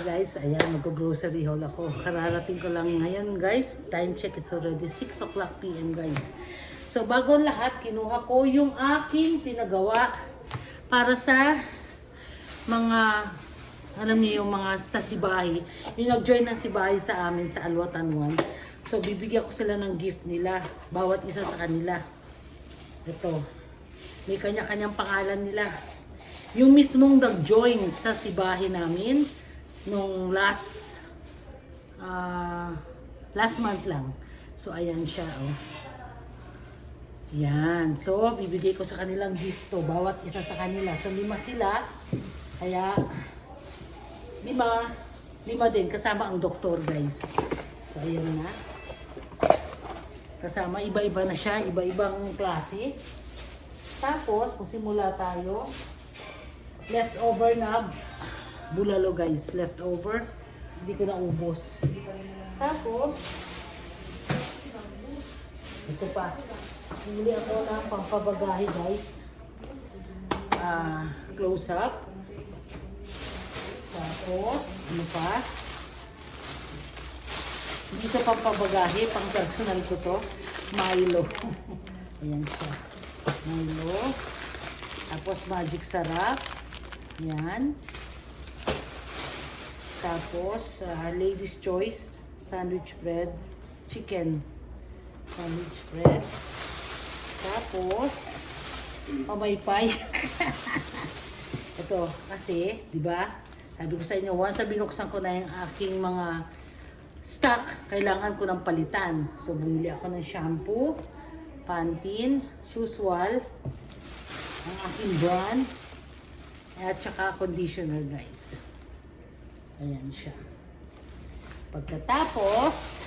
Guys, ayan, mag-grocery haul ako. Kararating ko lang ngayon guys. Time check, it's already 6 o'clock PM guys. So bago lahat, kinuha ko yung aking pinagawa para sa mga, alam niyo yung mga sa Sibahi. Yung nag-join ng Sibahi sa amin sa Alwatan 1. So bibigyan ko sila ng gift nila, bawat isa sa kanila. Ito, may kanya-kanyang pangalan nila. Yung mismong nag-join sa Sibahi namin nung last month lang. So ayan siya, oh. Yan. So bibigay ko sa kanilang gift to, bawat isa sa kanila. So 5 sila. Kaya 5 din kasama ang doktor, guys. So ayan na. Kasama iba-iba na siya, iba-ibang klase. Tapos magsimula tayo. Leftover na bulalo guys, leftover. Hindi ko na ubos. Tapos ito pa. Bumili ako ng pampabagahe guys. Close up. Tapos ano pa? Hindi ito pampabagahe, pang personal ko to. Milo. Ayan siya. Milo. Tapos magic sarap. Yan. Tapos, ladies choice, sandwich bread, chicken sandwich bread. Tapos, pamaypay. Ito, kasi, di ba? Sabi ko sa inyo, once na binuksan ko na yung aking mga stock, kailangan ko ng palitan. So, bumili ako ng shampoo, Pantene, Shoeswal, ang aking brand, at saka conditioner guys. Ayan siya. Pagkatapos,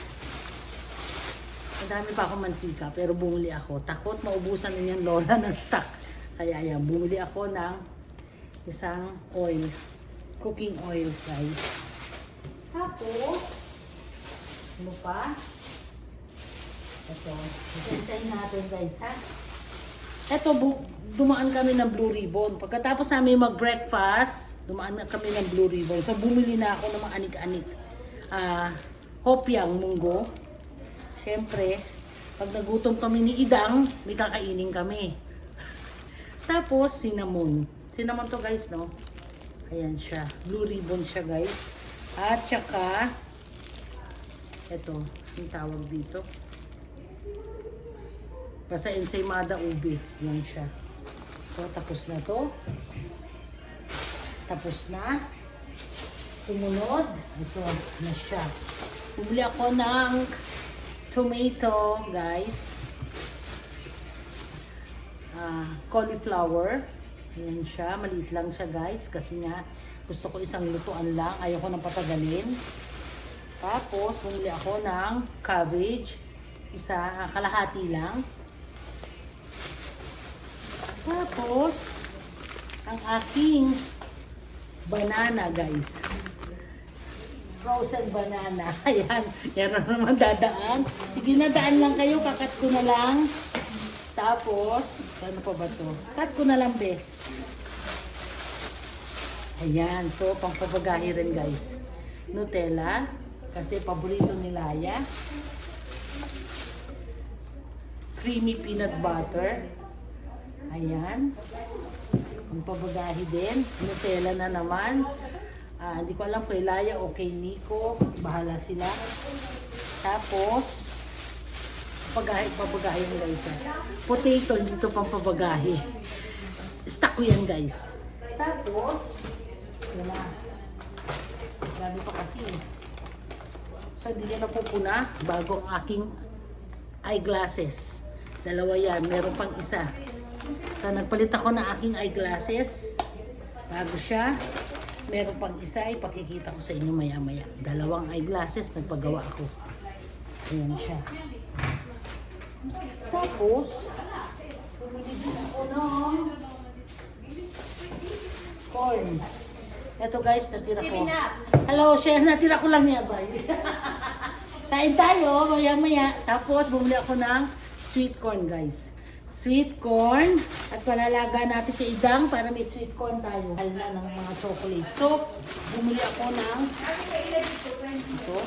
madami pa akong mantika pero bumili ako. Takot maubusan din yung lola ng stock. Kaya ayan, bumili ako ng isang oil. Cooking oil guys. Tapos, ano pa? Ito. Isa-isahin natin guys ha. Ito, dumaan kami ng Blue Ribbon. Pagkatapos namin mag-breakfast, dumaan na kami ng Blue Ribbon. So, bumili na ako ng mga anik-anik. Hopyang munggo. Siyempre, pag nagutom kami ni Idang, may kakainin kami. Tapos, cinnamon. Cinnamon to guys, no? Ayan siya. Blue Ribbon siya guys. At saka, ito, yung tawag dito. Basta ensaymada ube. Yan siya. So, tapos na to. Tapos na. Sumunod. Ito na siya. Bumili ako ng tomato, guys. Cauliflower. Yan siya. Maliit lang siya, guys. Kasi nga, gusto ko isang lutuan lang. Ayoko nang patagalin. Tapos, bumili ako ng cabbage. Isa, kalahati lang. Tapos, ang aking banana, guys. Frozen banana. Ayan. Yan na naman dadaan. Sige na, daan lang kayo. Kakat ko na lang. Tapos, ano pa ba to? Cut ko na lang, be. Ayan. So, pampabagahe rin, guys. Nutella. Kasi paborito ni Laya. Creamy peanut butter. Ayan. Ang pabagahe din. Nutella na naman. Hindi ko alam kay Laya o kay Nico. Bahala sila. Tapos, pabagahe yung guys. Potato, dito pang pabagahe. Stock ko yan guys. Tapos, yun na. Grabe pa kasi. So, hindi niya napupuna bago ang aking eyeglasses. Dalawa yan. Meron pang isa. So, nagpalit ako ng aking eyeglasses. Bago siya. Meron pang isa. Ipakikita ko sa inyo maya-maya. Dalawang eyeglasses. Nagpagawa ako. Ayan siya. Tapos, bumili din ako ng corn. Ito guys, natira ko. Hello, chef, natira ko lang yan, boy. Kain tayo, maya-maya. Tapos, bumili ako ng sweet corn, guys. Sweet corn. At palalaga natin sa idang para may sweet corn tayo. Hal na ng mga chocolate. So, bumili ako ng ito.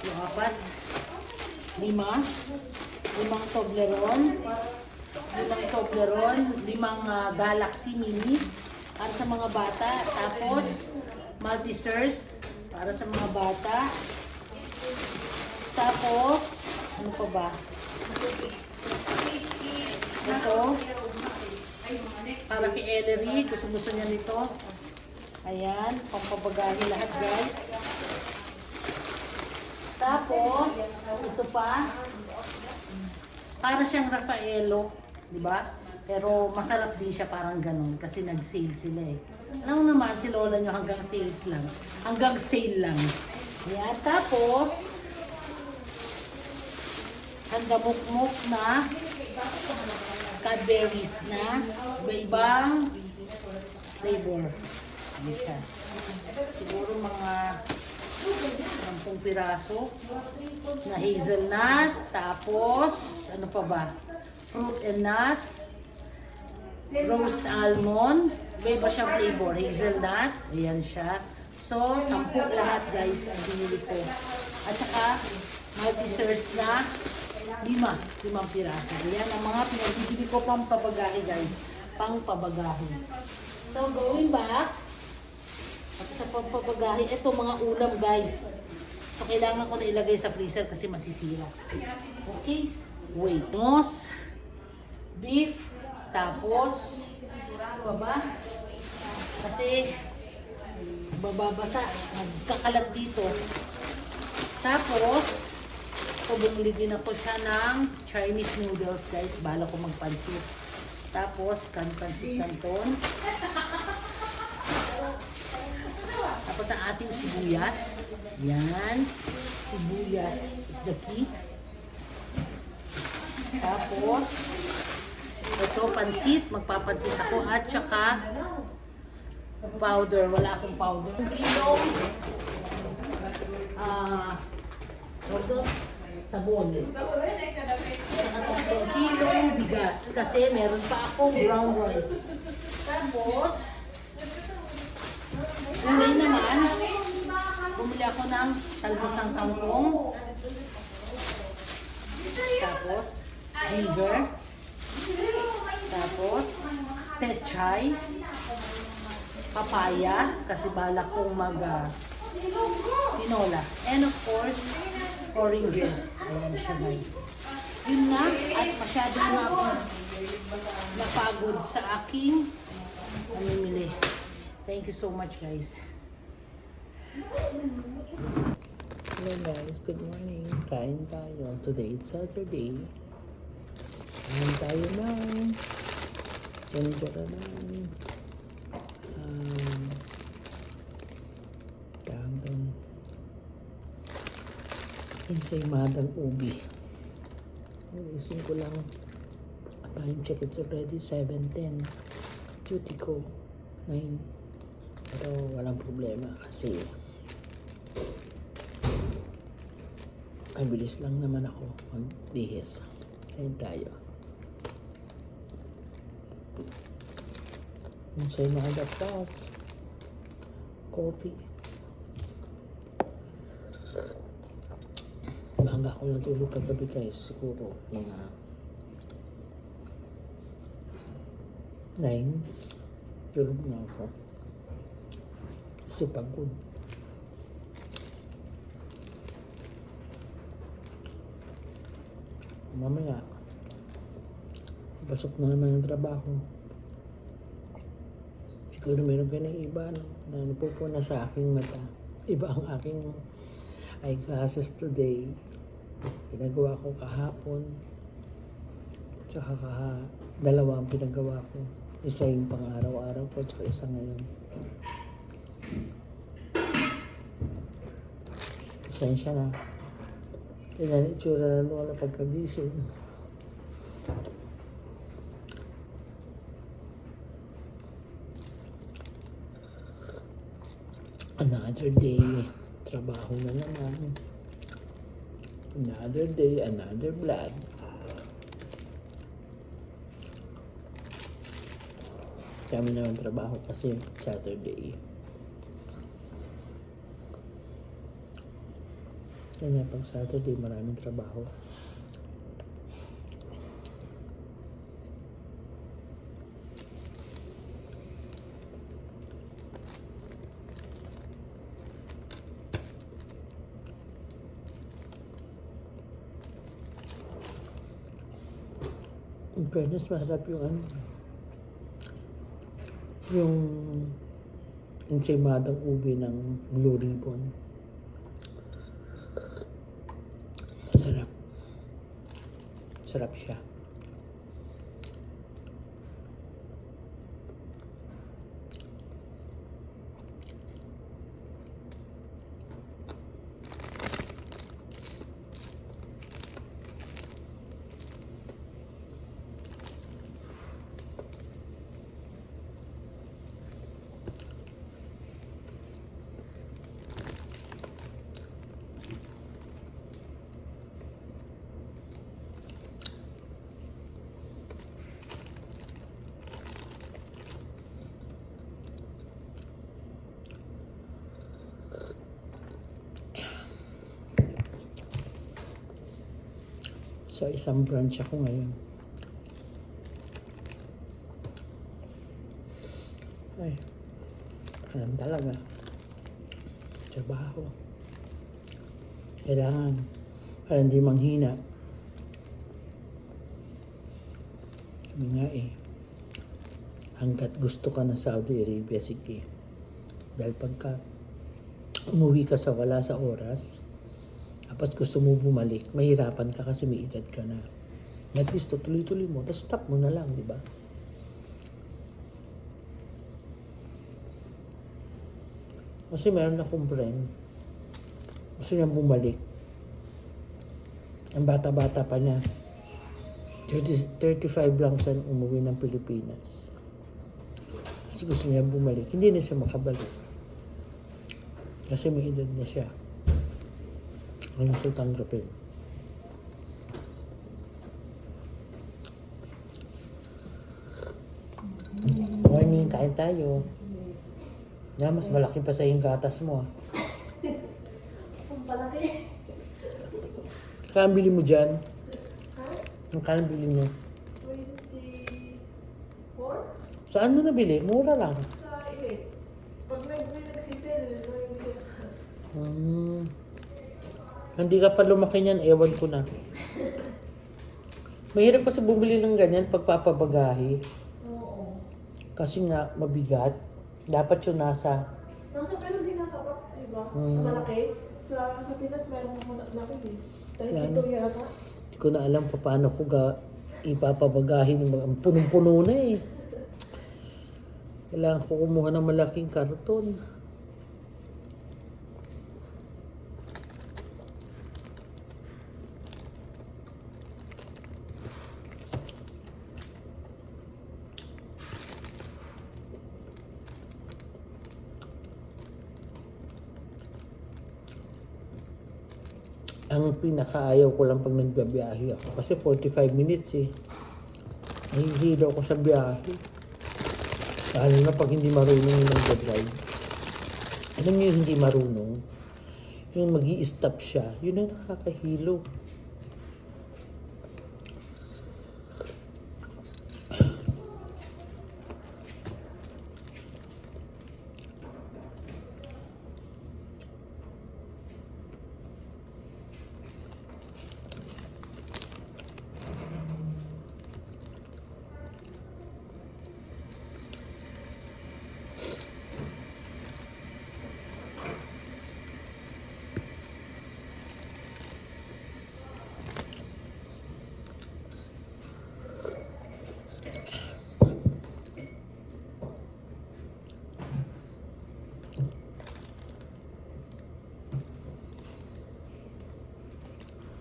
Yung apat. 5. 5 Toblerone. 5 Toblerone. 5 Galaxy Minis. Para sa mga bata. Tapos, Maltesers. Para sa mga bata. Tapos, ano pa ba? Ito. Para kay Ellery. Gusto niya nito. Ayan. Pampabagahe lahat, guys. Tapos, ito pa. Para siyang Raffaello. Diba? Pero masarap din siya parang ganun. Kasi nag-sale sila eh. Alam mo naman, si Lola nyo hanggang sales lang. Hanggang sale lang. Ayan. Tapos, handamukmuk na Cadbury's na iba-ibang flavor. Ano siya? Siguro mga 10 piraso na hazelnut. Tapos, ano pa ba? Fruit and nuts. Roast almond. Iba siyang flavor. Hazelnut. Ayan siya. So, 10 lahat guys ang binili ko. At saka, Maltesers na 5 piraso. Ayan ang mga pinagbibili ko pang pabagahe guys. Pang pabagahe. So going back, at sa pagpapagahe, ito mga ulam guys. So kailangan ko na ilagay sa freezer kasi masisira. Okay? Wait. Mos, beef, tapos, ano ba? Kasi bababasa, nagkakalat dito. Tapos, bumili din ako siya ng Chinese noodles guys. Bala ko magpansit. Tapos, pansit canton. Tapos ang ating sibuyas. Yan. Sibuyas is the key. Tapos, ito pansit. Magpapansit ako. At saka, powder. Wala akong powder. Sabon. Saka 3 kilong bigas. Kasi meron pa akong brown rice. Tapos, gulay naman, bumili ako ng talbos ng kangkong. Tapos, ginger. Tapos, pechay. Papaya. Kasi balak kong tinola. And of course, oranges. Ayan siya guys. Yun na. At masyado na ako napagod sa aking pamimili. Thank you so much guys. Hello guys, good morning. Kain tayo. Today it's Saturday. Kain tayo ng ensaymadang ubi. Isin ko lang. Time check, it's already 7:10. Duty ko 9. Pero walang problema kasi ay bilis lang naman ako magbihis. Kain tayo. Ensaymadas pa. Coffee. Maaga ako natulog kagabi guys, siguro mga 9. Tulog na ako. Kasi pagod. Mamaya, pasok na naman ang trabaho. Siguro meron ka ng iba na napupuna sa aking mata. Iba ang aking eyeglasses today. Pinagawa ko kahapon. Tsaka dalawa ang pinagawa ko. Isa yung pang araw-araw ko, tsaka isa ngayon. Pasensya na. Ganyan itsura na Lola pagkagising. Another day. Trabaho na naman. Another day, another vlog. Kami naman trabaho kasi Saturday. Kaya pag Saturday maraming trabaho. In fairness, masarap yung yung ensimadang ube ng Blue Ribbon. Sarap. Sarap siya. So, isang branch ako ngayon. Ay, alam talaga. Trabaho. Kailangan. Para hindi manghina. Sabi nga hanggat gusto ka na Saudi Arabia, sige. Dahil pagka umuwi ka sa wala sa oras, tapos gusto mo bumalik, mahirapan ka kasi may edad ka na. At least, tuloy-tuloy mo. Tapos stop mo na lang, di ba? Kasi meron akong friend. Gusto niya bumalik. Ang bata-bata pa niya. 35 lang siya umuwi ng Pilipinas. Kasi gusto niya bumalik. Hindi na siya makabalik. Kasi may edad na siya. Ano siya tanggapin? Morning, kain tayo. Yan, mas malaki pa sa yung gatas mo. Ang palaki. Kaya bili mo dyan? Ha? Ang kaya bili mo? 24? Saan mo nabili? Mura lang. Sa Elite. Pag may nagsisell, Hindi ka pa lumaki niyan, ewan ko na. Mahirap kasi bumili ng ganyan pagpapabagahe. Oo. Kasi nga, mabigat. Dapat yung nasa... Nasa pero din nasa up, di ba? Mm. Malaki. Sa Pinas meron mo laki eh. Dahil Yan. ito yata. Hindi ko na alam pa paano ko ipapabagahe ng mga... Punong-puno na eh. Kailangan ko kumuha ng malaking karton. Ang pinakaayaw ko lang pag nagbabiyahe ako. Kasi 45 minutes eh. Nahihilo ako sa biyahe. Lalo na pag hindi marunong yung nag-drive. Alam niyo yung hindi marunong? Yung mag-i-stop siya. Yun ang nakakahilo.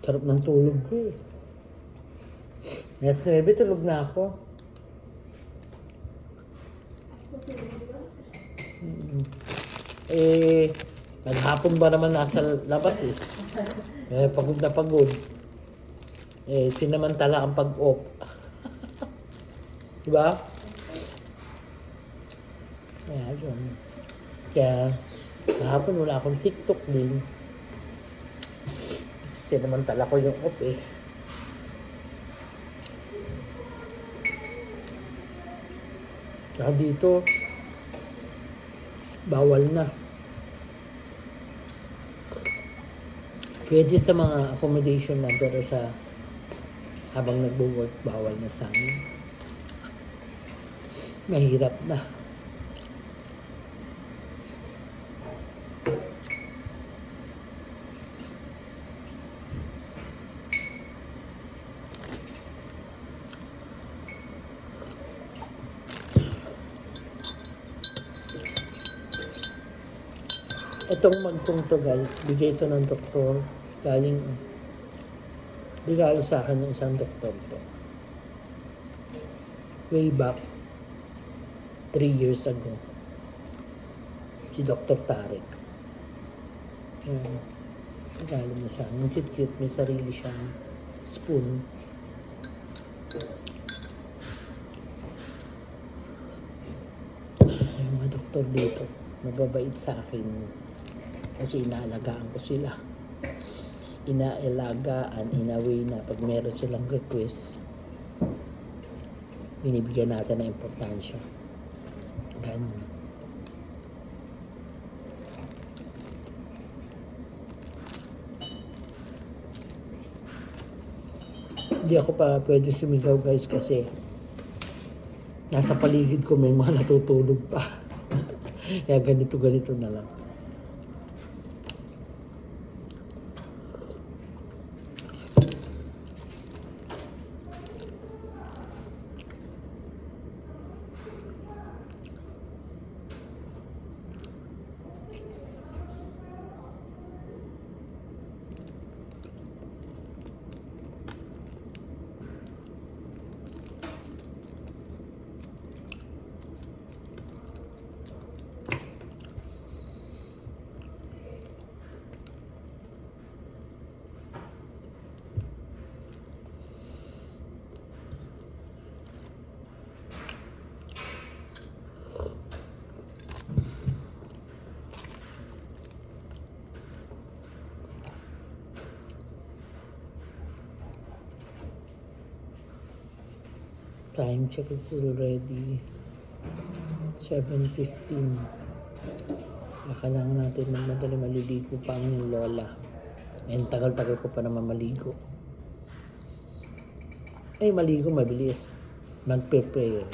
Sarap ng tulog ko eh. Yes, 9, tulog na ako. Eh, naghapon ba naman nasa labas eh. Eh, pagod na pagod. Eh, sinamantala ang pag-off. Diba? Kaya, yun. Kaya, kahapon wala akong TikTok din. Sinamantala ko yung off eh. Kaya dito, bawal na. Pwede sa mga accommodation na, pero sa habang nagbo-work, bawal na sa amin. Mahirap na. Itong magkong to guys, bigay ito ng doktor. Galing, regalo sa akin ng isang doktor to. Way back, 3 years ago. Si Dr. Tarek. Ayan. Regalo niya sa akin. Ang cute-cute, may sarili siyang spoon. Yung mga doktor dito, mababait sa akin. Kasi inaalagaan ko sila. Inaalagaan in a way na pag meron silang request, binibigyan natin ng importansya. Ganun. Hindi ako pa pwede sumigaw guys kasi nasa paligid ko may mga natutulog pa. Kaya ganito na lang. Time check, it's already 7:15. Kailangan natin magmadali, maliligo pa ang lola. And tagal-tagal ko pa naman maligo. Ay, maligo mabilis. Mag-prepare.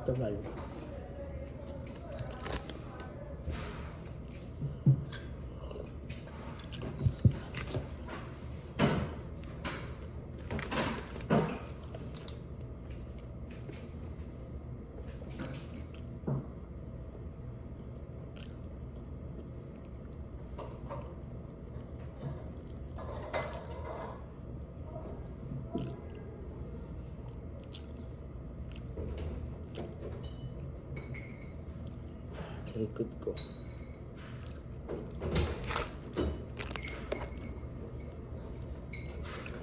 Tagal. Sa likod ko.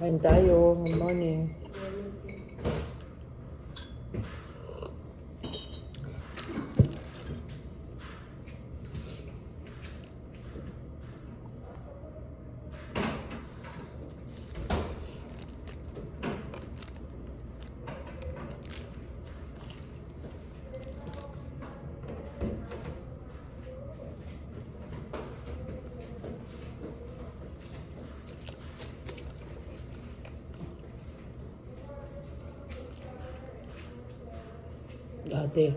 Kain tayo. Good morning. Dati,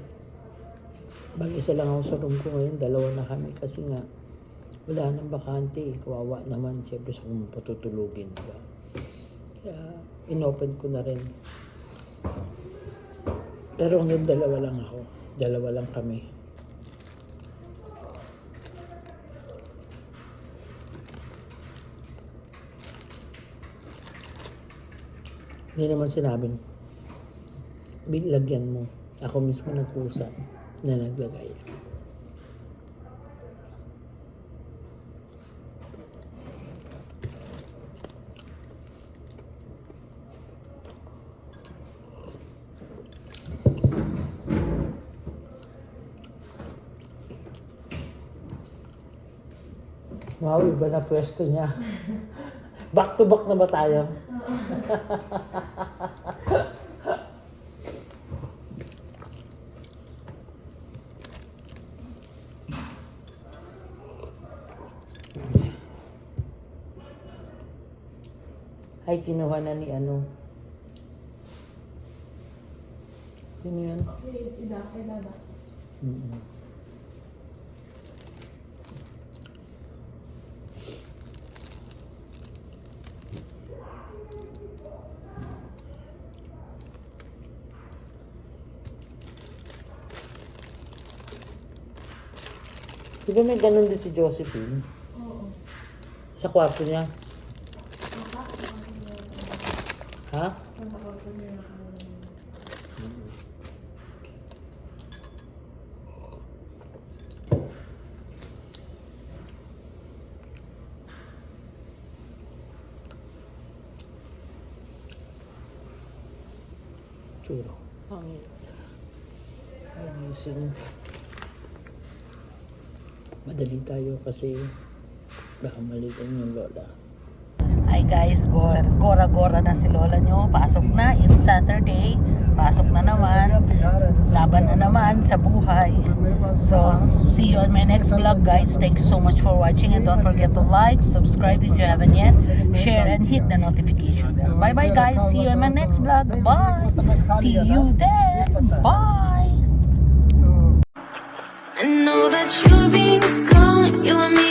mag-isa lang ako sa room ko ngayon, 2 na kami kasi nga wala nang bakante, kawawa naman siyempre sa kung patutulugin, diba? Kaya inopen ko na rin. Pero ngayon 2 lang ako, 2 lang kami. Hindi naman sinabing, lagyan mo. Ako mismo nagkusa na naglagay. Wow, iba na pwesto niya. Back to back na ba tayo? Ay, kinuha na ni ano. Sino yan? Ida. Mm-mm. Di ba may ganun din si Josephine? Oo. Sa kwarto niya? Ha? Churo. Ang gising. Madali tayo kasi baka malitan yung lola. Hi guys, gora-gora na si lola nyo. Pasok na, it's Saturday. Pasok na naman. Laban na naman sa buhay. So, see you on my next vlog guys. Thank you so much for watching and don't forget to like, subscribe if you haven't yet, share and hit the notification bell. Bye bye guys, see you on my next vlog. Bye! See you there! Bye! I know that you've been gone, you and me